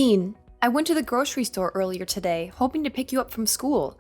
Dean, I went to the grocery store earlier today, hoping to pick you up from school,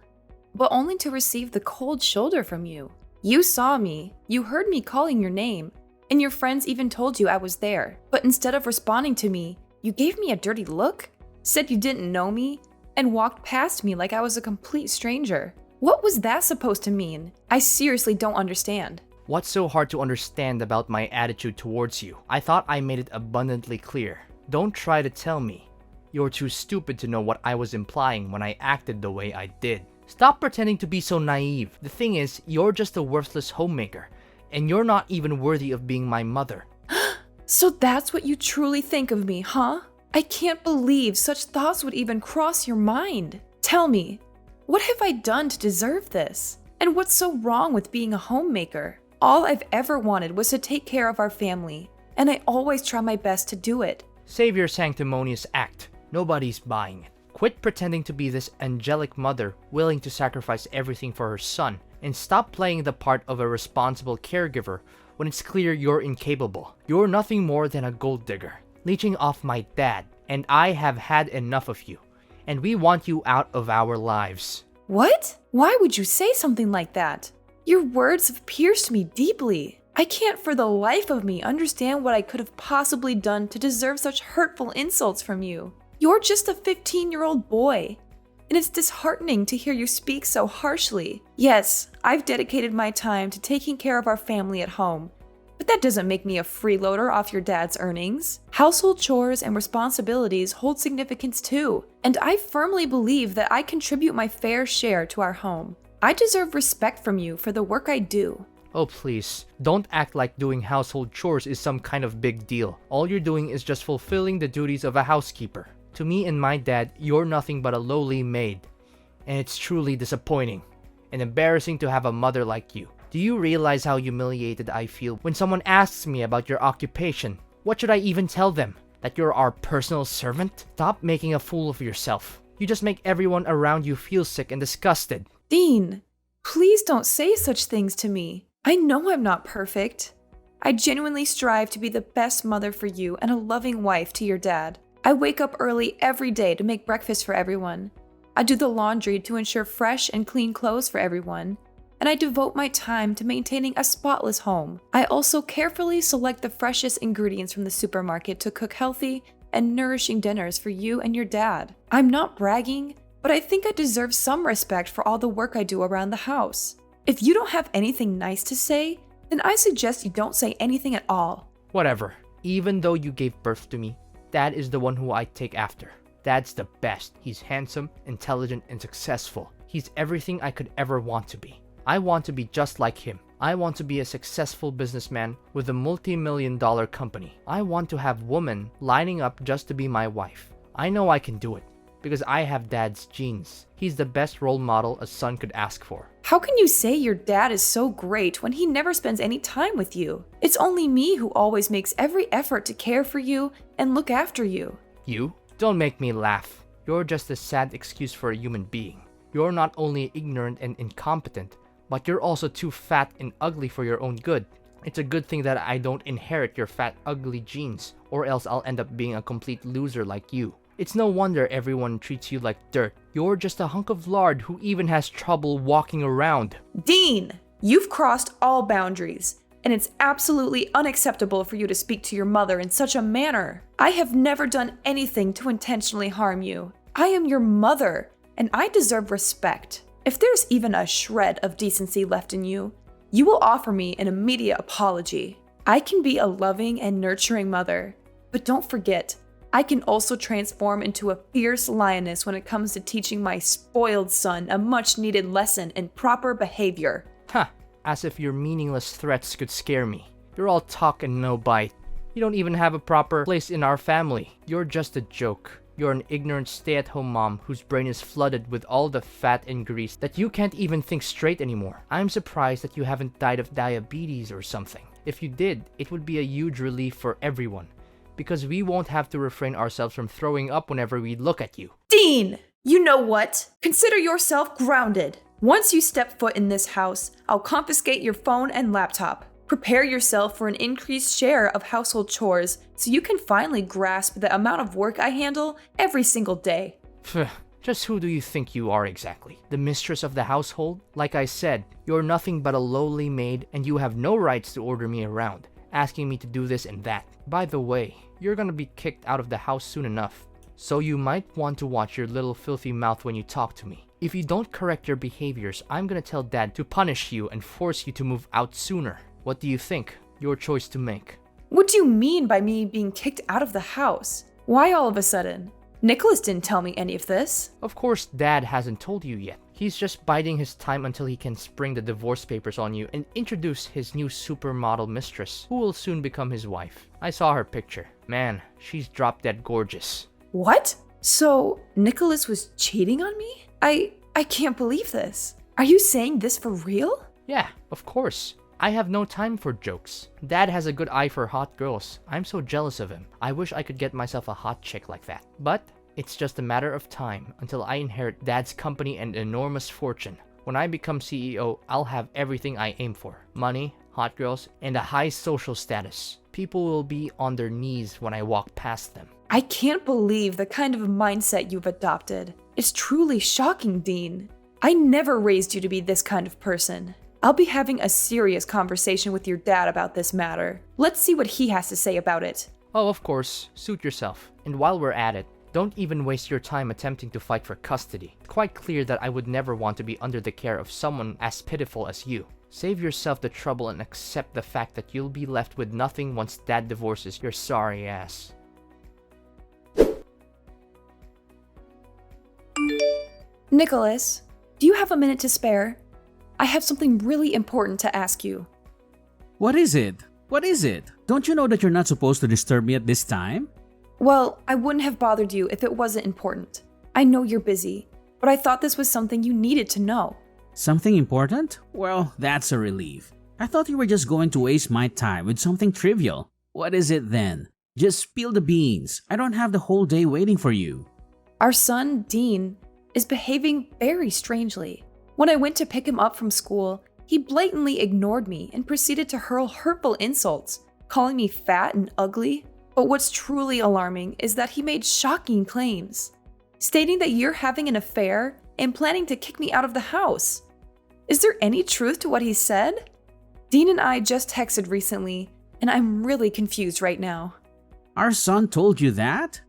but only to receive the cold shoulder from you. You saw me, you heard me calling your name, and your friends even told you I was there. But instead of responding to me, you gave me a dirty look, said you didn't know me, and walked past me like I was a complete stranger. What was that supposed to mean? I seriously don't understand. What's so hard to understand about my attitude towards you? I thought I made it abundantly clear. Don't try to tell me. You're too stupid to know what I was implying when I acted the way I did. Stop pretending to be so naive. The thing is, you're just a worthless homemaker, and you're not even worthy of being my mother. So that's what you truly think of me, huh? I can't believe such thoughts would even cross your mind. Tell me, what have I done to deserve this? And what's so wrong with being a homemaker? All I've ever wanted was to take care of our family, and I always try my best to do it. Save your sanctimonious act. Nobody's buying it. Quit pretending to be this angelic mother willing to sacrifice everything for her son, and stop playing the part of a responsible caregiver when it's clear you're incapable. You're nothing more than a gold digger, leeching off my dad, and I have had enough of you, and we want you out of our lives. What? Why would you say something like that? Your words have pierced me deeply. I can't for the life of me understand what I could have possibly done to deserve such hurtful insults from you. You're just a 15-year-old boy, and it's disheartening to hear you speak so harshly. Yes, I've dedicated my time to taking care of our family at home, but that doesn't make me a freeloader off your dad's earnings. Household chores and responsibilities hold significance too, and I firmly believe that I contribute my fair share to our home. I deserve respect from you for the work I do. Oh please, don't act like doing household chores is some kind of big deal. All you're doing is just fulfilling the duties of a housekeeper. To me and my dad, you're nothing but a lowly maid. And it's truly disappointing and embarrassing to have a mother like you. Do you realize how humiliated I feel when someone asks me about your occupation? What should I even tell them? That you're our personal servant? Stop making a fool of yourself. You just make everyone around you feel sick and disgusted. Dean, please don't say such things to me. I know I'm not perfect. I genuinely strive to be the best mother for you and a loving wife to your dad. I wake up early every day to make breakfast for everyone. I do the laundry to ensure fresh and clean clothes for everyone. And I devote my time to maintaining a spotless home. I also carefully select the freshest ingredients from the supermarket to cook healthy and nourishing dinners for you and your dad. I'm not bragging, but I think I deserve some respect for all the work I do around the house. If you don't have anything nice to say, then I suggest you don't say anything at all. Whatever. Even though you gave birth to me, Dad is the one who I take after. Dad's the best. He's handsome, intelligent, and successful. He's everything I could ever want to be. I want to be just like him. I want to be a successful businessman with a multi-million-dollar company. I want to have women lining up just to be my wife. I know I can do it because I have Dad's genes. He's the best role model a son could ask for. How can you say your dad is so great when he never spends any time with you? It's only me who always makes every effort to care for you and look after you. You? Don't make me laugh. You're just a sad excuse for a human being. You're not only ignorant and incompetent, but you're also too fat and ugly for your own good. It's a good thing that I don't inherit your fat, ugly genes, or else I'll end up being a complete loser like you. It's no wonder everyone treats you like dirt. You're just a hunk of lard who even has trouble walking around. Dean, you've crossed all boundaries, and it's absolutely unacceptable for you to speak to your mother in such a manner. I have never done anything to intentionally harm you. I am your mother, and I deserve respect. If there's even a shred of decency left in you, you will offer me an immediate apology. I can be a loving and nurturing mother, but don't forget, I can also transform into a fierce lioness when it comes to teaching my spoiled son a much-needed lesson in proper behavior. Huh, as if your meaningless threats could scare me. You're all talk and no bite. You don't even have a proper place in our family. You're just a joke. You're an ignorant stay-at-home mom whose brain is flooded with all the fat and grease that you can't even think straight anymore. I'm surprised that you haven't died of diabetes or something. If you did, it would be a huge relief for everyone, because we won't have to refrain ourselves from throwing up whenever we look at you. Dean, you know what? Consider yourself grounded. Once you step foot in this house, I'll confiscate your phone and laptop. Prepare yourself for an increased share of household chores so you can finally grasp the amount of work I handle every single day. Phew, just who do you think you are exactly? The mistress of the household? Like I said, you're nothing but a lowly maid and you have no rights to order me around, asking me to do this and that. By the way, you're gonna be kicked out of the house soon enough, so you might want to watch your little filthy mouth when you talk to me. If you don't correct your behaviors, I'm gonna tell Dad to punish you and force you to move out sooner. What do you think? Your choice to make. What do you mean by me being kicked out of the house? Why all of a sudden? Nicholas didn't tell me any of this. Of course, Dad hasn't told you yet. He's just biding his time until he can spring the divorce papers on you and introduce his new supermodel mistress, who will soon become his wife. I saw her picture. Man, she's drop dead gorgeous. What? So, Nicholas was cheating on me? I can't believe this. Are you saying this for real? Yeah, of course. I have no time for jokes. Dad has a good eye for hot girls. I'm so jealous of him. I wish I could get myself a hot chick like that. But it's just a matter of time until I inherit Dad's company and enormous fortune. When I become CEO, I'll have everything I aim for. Money, hot girls, and a high social status. People will be on their knees when I walk past them. I can't believe the kind of mindset you've adopted. It's truly shocking, Dean. I never raised you to be this kind of person. I'll be having a serious conversation with your dad about this matter. Let's see what he has to say about it. Oh, of course, suit yourself. And while we're at it, don't even waste your time attempting to fight for custody. It's quite clear that I would never want to be under the care of someone as pitiful as you. Save yourself the trouble and accept the fact that you'll be left with nothing once Dad divorces your sorry ass. Nicholas, do you have a minute to spare? I have something really important to ask you. What is it? What is it? Don't you know that you're not supposed to disturb me at this time? Well, I wouldn't have bothered you if it wasn't important. I know you're busy, but I thought this was something you needed to know. Something important? Well, that's a relief. I thought you were just going to waste my time with something trivial. What is it then? Just spill the beans. I don't have the whole day waiting for you. Our son, Dean, is behaving very strangely. When I went to pick him up from school, he blatantly ignored me and proceeded to hurl hurtful insults, calling me fat and ugly. But what's truly alarming is that he made shocking claims, stating that you're having an affair and planning to kick me out of the house. Is there any truth to what he said? Dean and I just texted recently, and I'm really confused right now. Our son told you that?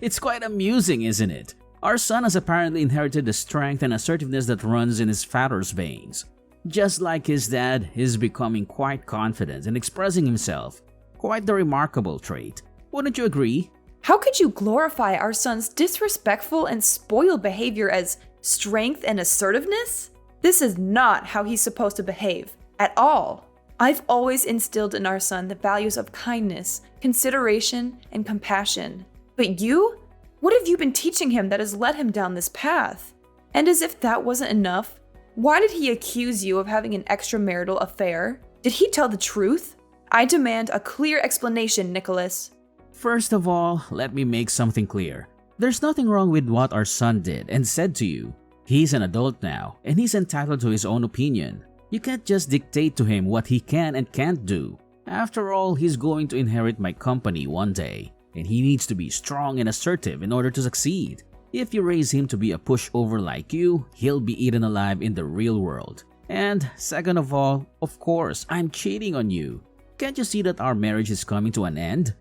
It's quite amusing, isn't it? Our son has apparently inherited the strength and assertiveness that runs in his father's veins. Just like his dad, he's becoming quite confident and expressing himself. Quite the remarkable trait. Wouldn't you agree? How could you glorify our son's disrespectful and spoiled behavior as strength and assertiveness? This is not how he's supposed to behave, at all. I've always instilled in our son the values of kindness, consideration, and compassion. But you? What have you been teaching him that has led him down this path? And as if that wasn't enough, why did he accuse you of having an extramarital affair? Did he tell the truth? I demand a clear explanation, Nicholas. First of all, let me make something clear. There's nothing wrong with what our son did and said to you. He's an adult now, and he's entitled to his own opinion. You can't just dictate to him what he can and can't do. After all, he's going to inherit my company one day, and he needs to be strong and assertive in order to succeed. If you raise him to be a pushover like you, he'll be eaten alive in the real world. And second of all, of course, I'm cheating on you. Can't you see that our marriage is coming to an end?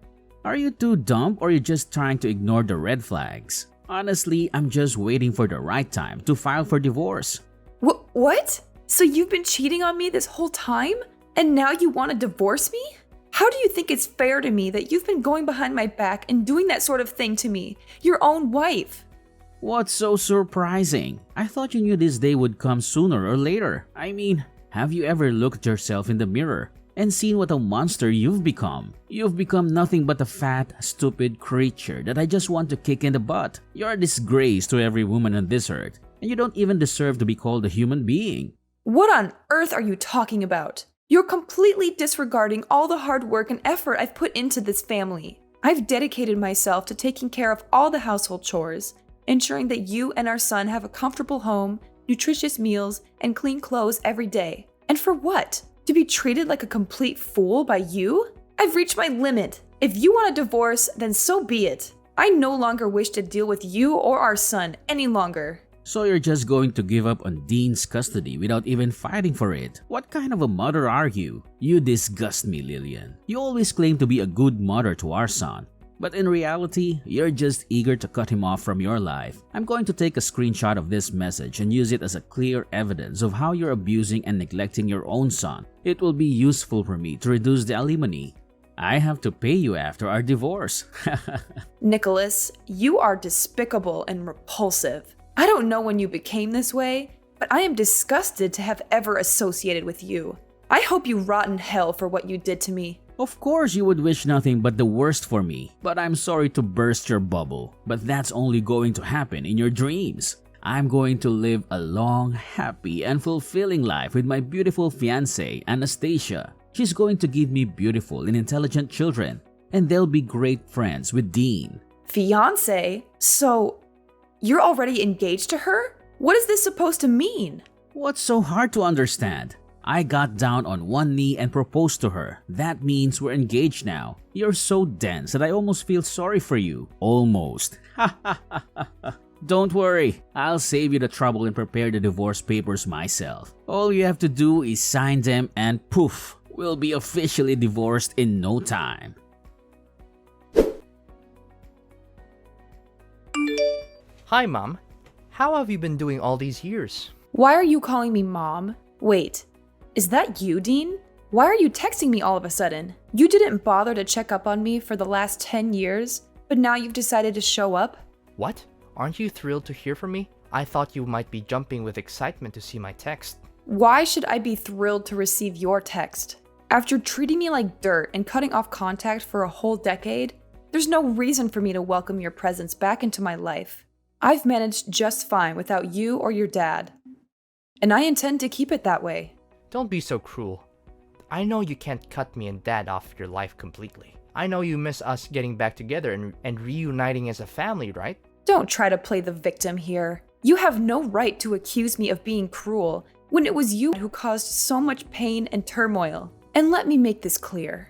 Are you too dumb or are you just trying to ignore the red flags? Honestly, I'm just waiting for the right time to file for divorce. What? So you've been cheating on me this whole time? And now you want to divorce me? How do you think it's fair to me that you've been going behind my back and doing that sort of thing to me, your own wife? What's so surprising? I thought you knew this day would come sooner or later. I mean, have you ever looked at yourself in the mirror and seen what a monster you've become? You've become nothing but a fat, stupid creature that I just want to kick in the butt. You're a disgrace to every woman on this earth, and you don't even deserve to be called a human being. What on earth are you talking about? You're completely disregarding all the hard work and effort I've put into this family. I've dedicated myself to taking care of all the household chores, ensuring that you and our son have a comfortable home, nutritious meals, and clean clothes every day. And for what? To be treated like a complete fool by you? I've reached my limit. If you want a divorce, then so be it. I no longer wish to deal with you or our son any longer. So you're just going to give up on Dean's custody without even fighting for it? What kind of a mother are you? You disgust me, Lillian. You always claim to be a good mother to our son, but in reality, you're just eager to cut him off from your life. I'm going to take a screenshot of this message and use it as a clear evidence of how you're abusing and neglecting your own son. It will be useful for me to reduce the alimony. I have to pay you after our divorce. Nicholas, you are despicable and repulsive. I don't know when you became this way, but I am disgusted to have ever associated with you. I hope you rot in hell for what you did to me. Of course you would wish nothing but the worst for me, but I'm sorry to burst your bubble. But that's only going to happen in your dreams. I'm going to live a long, happy, and fulfilling life with my beautiful fiancée, Anastasia. She's going to give me beautiful and intelligent children, and they'll be great friends with Dean. Fiancé? So, you're already engaged to her? What is this supposed to mean? What's so hard to understand? I got down on one knee and proposed to her. That means we're engaged now. You're so dense that I almost feel sorry for you. Almost. Don't worry, I'll save you the trouble and prepare the divorce papers myself. All you have to do is sign them and poof, we'll be officially divorced in no time. Hi, Mom. How have you been doing all these years? Why are you calling me Mom? Wait, is that you, Dean? Why are you texting me all of a sudden? You didn't bother to check up on me for the last 10 years, but now you've decided to show up? What? Aren't you thrilled to hear from me? I thought you might be jumping with excitement to see my text. Why should I be thrilled to receive your text? After treating me like dirt and cutting off contact for a whole decade, there's no reason for me to welcome your presence back into my life. I've managed just fine without you or your dad, and I intend to keep it that way. Don't be so cruel. I know you can't cut me and Dad off your life completely. I know you miss us getting back together and reuniting as a family, right? Don't try to play the victim here. You have no right to accuse me of being cruel when it was you who caused so much pain and turmoil. And let me make this clear.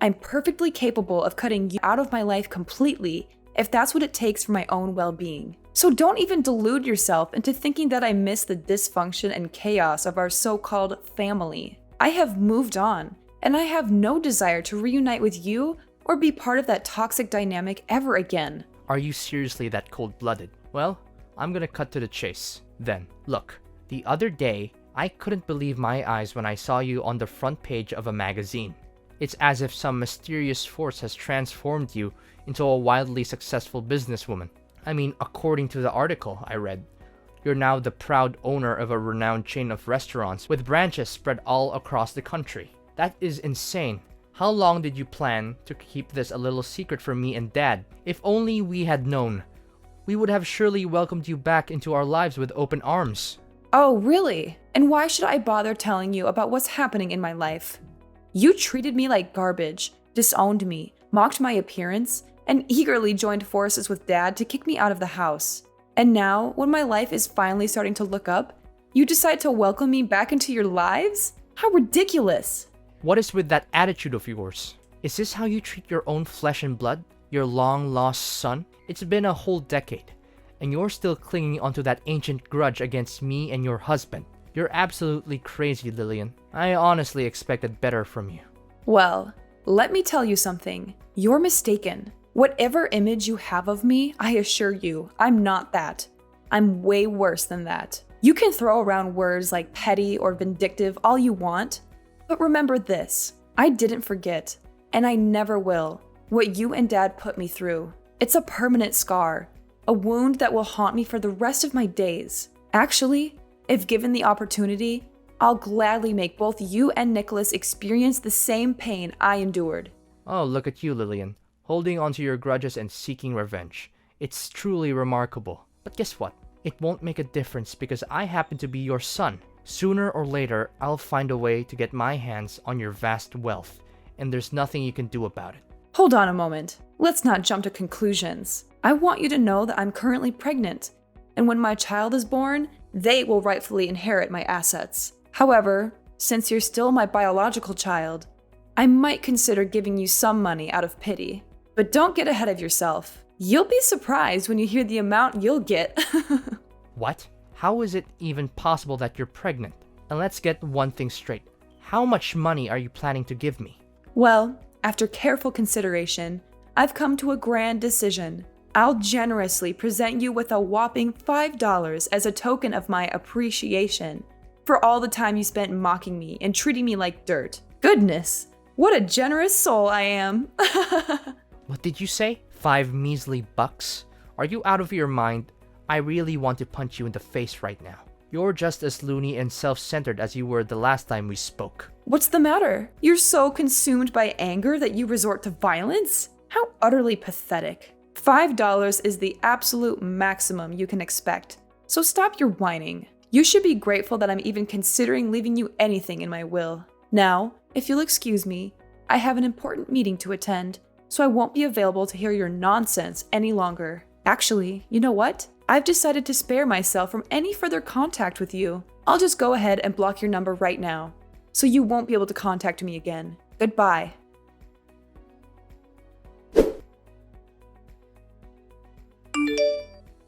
I'm perfectly capable of cutting you out of my life completely if that's what it takes for my own well-being. So don't even delude yourself into thinking that I miss the dysfunction and chaos of our so-called family. I have moved on, and I have no desire to reunite with you or be part of that toxic dynamic ever again. Are you seriously that cold-blooded? Well, I'm gonna cut to the chase. Then, look, the other day, I couldn't believe my eyes when I saw you on the front page of a magazine. It's as if some mysterious force has transformed you into a wildly successful businesswoman. I mean, according to the article I read, you're now the proud owner of a renowned chain of restaurants with branches spread all across the country. That is insane. How long did you plan to keep this a little secret from me and Dad? If only we had known. We would have surely welcomed you back into our lives with open arms. Oh, really? And why should I bother telling you about what's happening in my life? You treated me like garbage, disowned me, mocked my appearance, and eagerly joined forces with Dad to kick me out of the house. And now, when my life is finally starting to look up, you decide to welcome me back into your lives? How ridiculous! What is with that attitude of yours? Is this how you treat your own flesh and blood? Your long-lost son? It's been a whole decade, and you're still clinging onto that ancient grudge against me and your husband. You're absolutely crazy, Lillian. I honestly expected better from you. Well, let me tell you something. You're mistaken. Whatever image you have of me, I assure you, I'm not that. I'm way worse than that. You can throw around words like petty or vindictive all you want, but remember this, I didn't forget, and I never will, what you and Dad put me through. It's a permanent scar, a wound that will haunt me for the rest of my days. Actually, if given the opportunity, I'll gladly make both you and Nicholas experience the same pain I endured. Oh, look at you, Lillian. Holding onto your grudges and seeking revenge. It's truly remarkable. But guess what? It won't make a difference because I happen to be your son. Sooner or later, I'll find a way to get my hands on your vast wealth, and there's nothing you can do about it. Hold on a moment. Let's not jump to conclusions. I want you to know that I'm currently pregnant, and when my child is born, they will rightfully inherit my assets. However, since you're still my biological child, I might consider giving you some money out of pity. But don't get ahead of yourself. You'll be surprised when you hear the amount you'll get. What? How is it even possible that you're pregnant? And let's get one thing straight. How much money are you planning to give me? Well, after careful consideration, I've come to a grand decision. I'll generously present you with a whopping $5 as a token of my appreciation for all the time you spent mocking me and treating me like dirt. Goodness, what a generous soul I am. What did you say? 5 measly bucks? Are you out of your mind? I really want to punch you in the face right now. You're just as loony and self-centered as you were the last time we spoke. What's the matter? You're so consumed by anger that you resort to violence? How utterly pathetic. $5 is the absolute maximum you can expect, so stop your whining. You should be grateful that I'm even considering leaving you anything in my will. Now, if you'll excuse me, I have an important meeting to attend, so I won't be available to hear your nonsense any longer. Actually, you know what? I've decided to spare myself from any further contact with you. I'll just go ahead and block your number right now, so you won't be able to contact me again. Goodbye.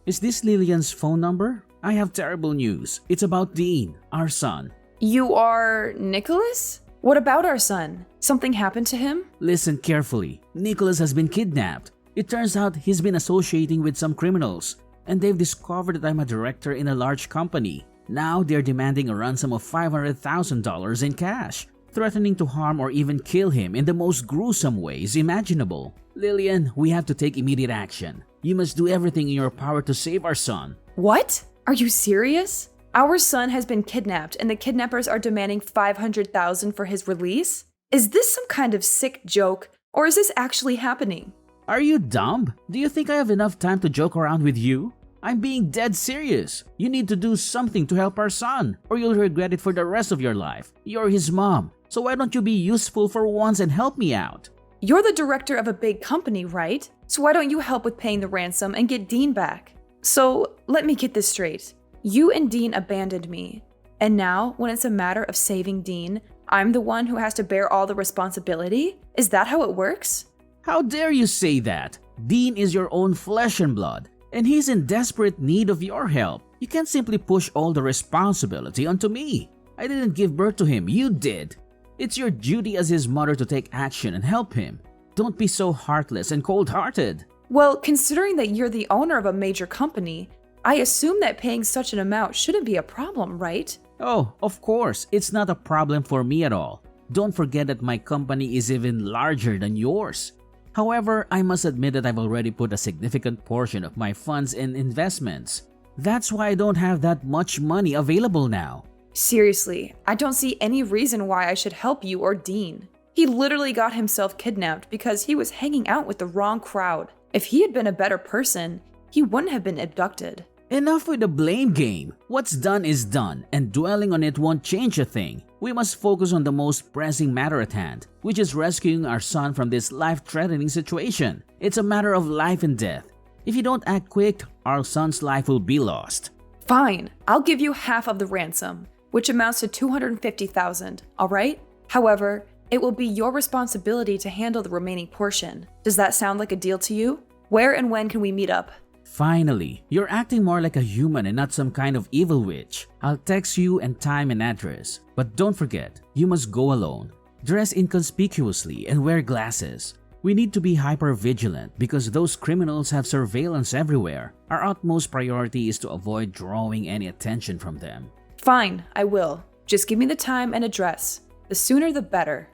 Is this Lillian's phone number? I have terrible news. It's about Dean, our son. You are Nicholas? What about our son? Something happened to him? Listen carefully. Nicholas has been kidnapped. It turns out he's been associating with some criminals, and they've discovered that I'm a director in a large company. Now they're demanding a ransom of $500,000 in cash, threatening to harm or even kill him in the most gruesome ways imaginable. Lillian, we have to take immediate action. You must do everything in your power to save our son. What? Are you serious? Our son has been kidnapped and the kidnappers are demanding $500,000 for his release? Is this some kind of sick joke, or is this actually happening? Are you dumb? Do you think I have enough time to joke around with you? I'm being dead serious. You need to do something to help our son, or you'll regret it for the rest of your life. You're his mom, so why don't you be useful for once and help me out? You're the director of a big company, right? So why don't you help with paying the ransom and get Dean back? So let me get this straight. You and Dean abandoned me, and now when it's a matter of saving Dean, I'm the one who has to bear all the responsibility? Is that how it works? How dare you say that? Dean is your own flesh and blood, and he's in desperate need of your help. You can't simply push all the responsibility onto me. I didn't give birth to him, you did. It's your duty as his mother to take action and help him. Don't be so heartless and cold-hearted. Well, considering that you're the owner of a major company, I assume that paying such an amount shouldn't be a problem, right? Oh, of course, it's not a problem for me at all. Don't forget that my company is even larger than yours. However, I must admit that I've already put a significant portion of my funds in investments. That's why I don't have that much money available now. Seriously, I don't see any reason why I should help you or Dean. He literally got himself kidnapped because he was hanging out with the wrong crowd. If he had been a better person, he wouldn't have been abducted. Enough with the blame game. What's done is done, and dwelling on it won't change a thing. We must focus on the most pressing matter at hand, which is rescuing our son from this life-threatening situation. It's a matter of life and death. If you don't act quick, our son's life will be lost. Fine, I'll give you half of the ransom, which amounts to $250,000, all right? However, it will be your responsibility to handle the remaining portion. Does that sound like a deal to you? Where and when can we meet up? Finally, you're acting more like a human and not some kind of evil witch. I'll text you and time and address. But don't forget, you must go alone. Dress inconspicuously and wear glasses. We need to be hyper-vigilant because those criminals have surveillance everywhere. Our utmost priority is to avoid drawing any attention from them. Fine, I will. Just give me the time and address. The sooner the better.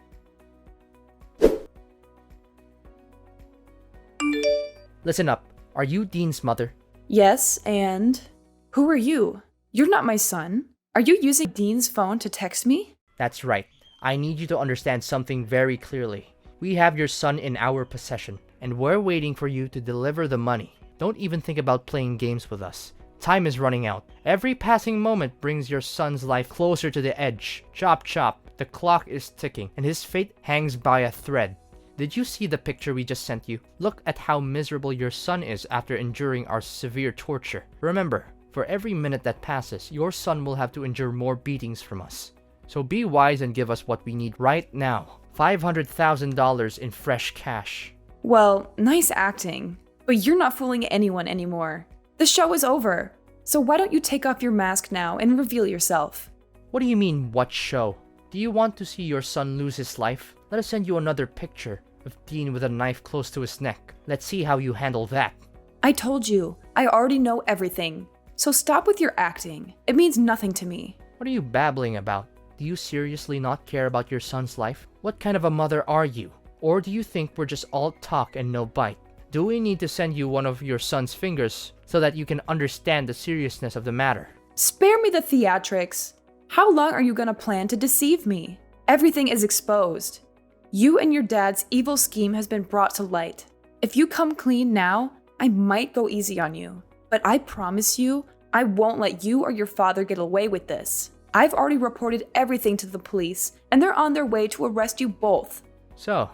Listen up. Are you Dean's mother? Yes, and who are you? You're not my son. Are you using Dean's phone to text me? That's right. I need you to understand something very clearly. We have your son in our possession, and we're waiting for you to deliver the money. Don't even think about playing games with us. Time is running out. Every passing moment brings your son's life closer to the edge. Chop chop, the clock is ticking, and his fate hangs by a thread. Did you see the picture we just sent you? Look at how miserable your son is after enduring our severe torture. Remember, for every minute that passes, your son will have to endure more beatings from us. So be wise and give us what we need right now. $500,000 in fresh cash. Well, nice acting, but you're not fooling anyone anymore. The show is over, so why don't you take off your mask now and reveal yourself? What do you mean, what show? Do you want to see your son lose his life? Let us send you another picture of Dean with a knife close to his neck. Let's see how you handle that. I told you, I already know everything, so stop with your acting. It means nothing to me. What are you babbling about? Do you seriously not care about your son's life? What kind of a mother are you? Or do you think we're just all talk and no bite? Do we need to send you one of your son's fingers so that you can understand the seriousness of the matter? Spare me the theatrics. How long are you gonna plan to deceive me? Everything is exposed. You and your dad's evil scheme has been brought to light. If you come clean now, I might go easy on you. But I promise you, I won't let you or your father get away with this. I've already reported everything to the police, and they're on their way to arrest you both. So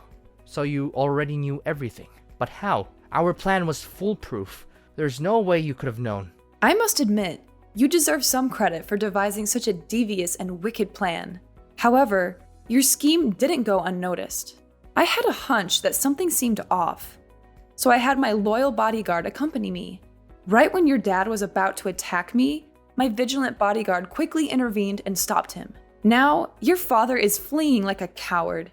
you already knew everything. But how? Our plan was foolproof. There's no way you could have known. I must admit, you deserve some credit for devising such a devious and wicked plan. However, your scheme didn't go unnoticed. I had a hunch that something seemed off, so I had my loyal bodyguard accompany me. Right when your dad was about to attack me, my vigilant bodyguard quickly intervened and stopped him. Now, your father is fleeing like a coward.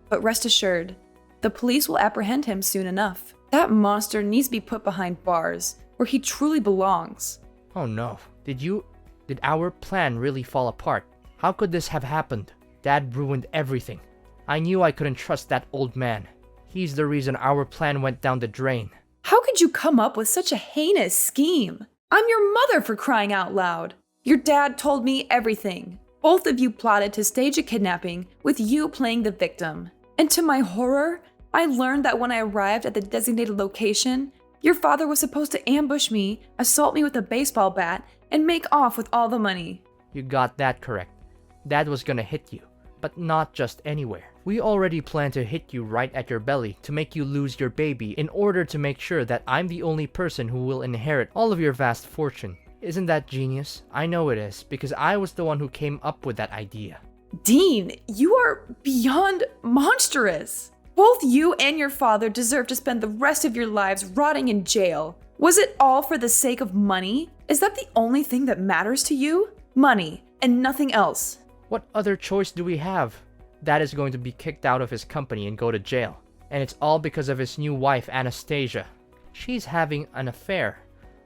But rest assured, the police will apprehend him soon enough. That monster needs to be put behind bars, where he truly belongs. Oh no. Did our plan really fall apart? How could this have happened? Dad ruined everything. I knew I couldn't trust that old man. He's the reason our plan went down the drain. How could you come up with such a heinous scheme? I'm your mother, for crying out loud. Your dad told me everything. Both of you plotted to stage a kidnapping with you playing the victim. And to my horror, I learned that when I arrived at the designated location, your father was supposed to ambush me, assault me with a baseball bat, and make off with all the money. You got that correct. Dad was gonna hit you, but not just anywhere. We already planned to hit you right at your belly to make you lose your baby in order to make sure that I'm the only person who will inherit all of your vast fortune. Isn't that genius? I know it is, because I was the one who came up with that idea. Dean, you are beyond monstrous. Both you and your father deserve to spend the rest of your lives rotting in jail. Was it all for the sake of money? Is that the only thing that matters to you? Money, and nothing else. What other choice do we have? Dad is going to be kicked out of his company and go to jail. And it's all because of his new wife, Anastasia. She's having an affair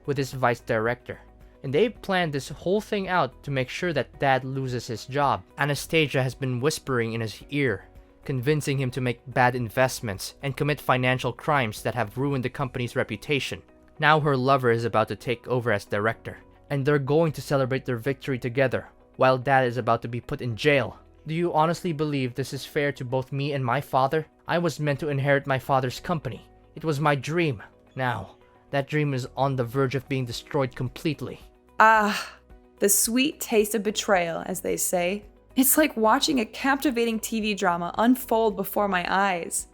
with his vice director. And they've planned this whole thing out to make sure that Dad loses his job. Anastasia has been whispering in his ear, convincing him to make bad investments and commit financial crimes that have ruined the company's reputation. Now her lover is about to take over as director, and they're going to celebrate their victory together, while Dad is about to be put in jail. Do you honestly believe this is fair to both me and my father? I was meant to inherit my father's company. It was my dream. Now, that dream is on the verge of being destroyed completely. Ah, the sweet taste of betrayal, as they say. It's like watching a captivating TV drama unfold before my eyes.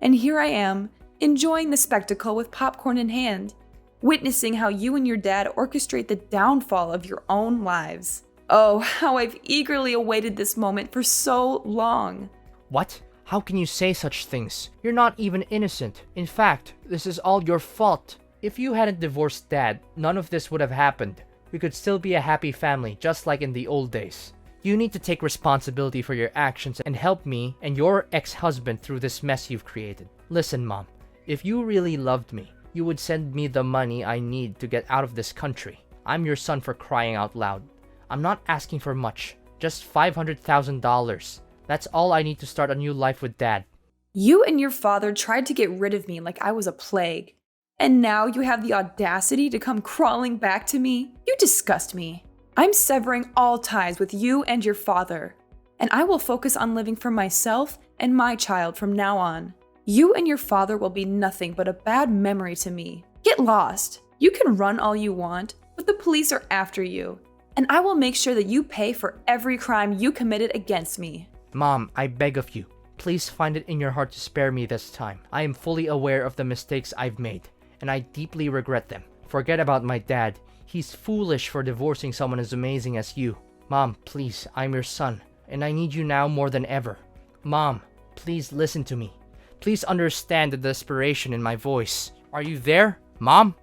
And here I am, enjoying the spectacle with popcorn in hand, witnessing how you and your dad orchestrate the downfall of your own lives. Oh, how I've eagerly awaited this moment for so long. What? How can you say such things? You're not even innocent. In fact, this is all your fault. If you hadn't divorced Dad, none of this would have happened. We could still be a happy family, just like in the old days. You need to take responsibility for your actions and help me and your ex-husband through this mess you've created. Listen, Mom, if you really loved me, you would send me the money I need to get out of this country. I'm your son, for crying out loud. I'm not asking for much, just $500,000. That's all I need to start a new life with Dad. You and your father tried to get rid of me like I was a plague. And now you have the audacity to come crawling back to me? You disgust me. I'm severing all ties with you and your father. And I will focus on living for myself and my child from now on. You and your father will be nothing but a bad memory to me. Get lost. You can run all you want, but the police are after you. And I will make sure that you pay for every crime you committed against me. Mom, I beg of you, please find it in your heart to spare me this time. I am fully aware of the mistakes I've made, and I deeply regret them. Forget about my dad. He's foolish for divorcing someone as amazing as you. Mom, please, I'm your son. and I need you now more than ever. Mom, please listen to me. Please understand the desperation in my voice. Are you there, Mom?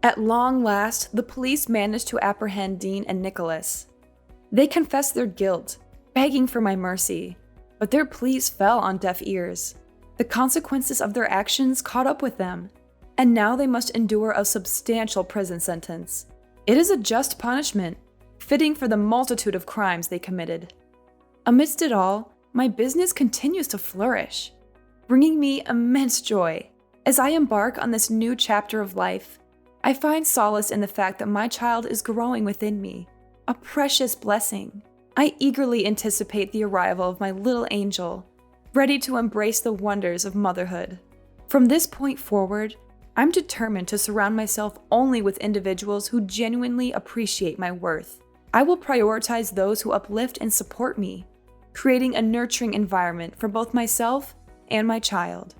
At long last, the police managed to apprehend Dean and Nicholas. They confessed their guilt, begging for my mercy, but their pleas fell on deaf ears. The consequences of their actions caught up with them, and now they must endure a substantial prison sentence. It is a just punishment, fitting for the multitude of crimes they committed. Amidst it all, my business continues to flourish, bringing me immense joy. As I embark on this new chapter of life, I find solace in the fact that my child is growing within me, a precious blessing. I eagerly anticipate the arrival of my little angel, ready to embrace the wonders of motherhood. From this point forward, I'm determined to surround myself only with individuals who genuinely appreciate my worth. I will prioritize those who uplift and support me, creating a nurturing environment for both myself and my child.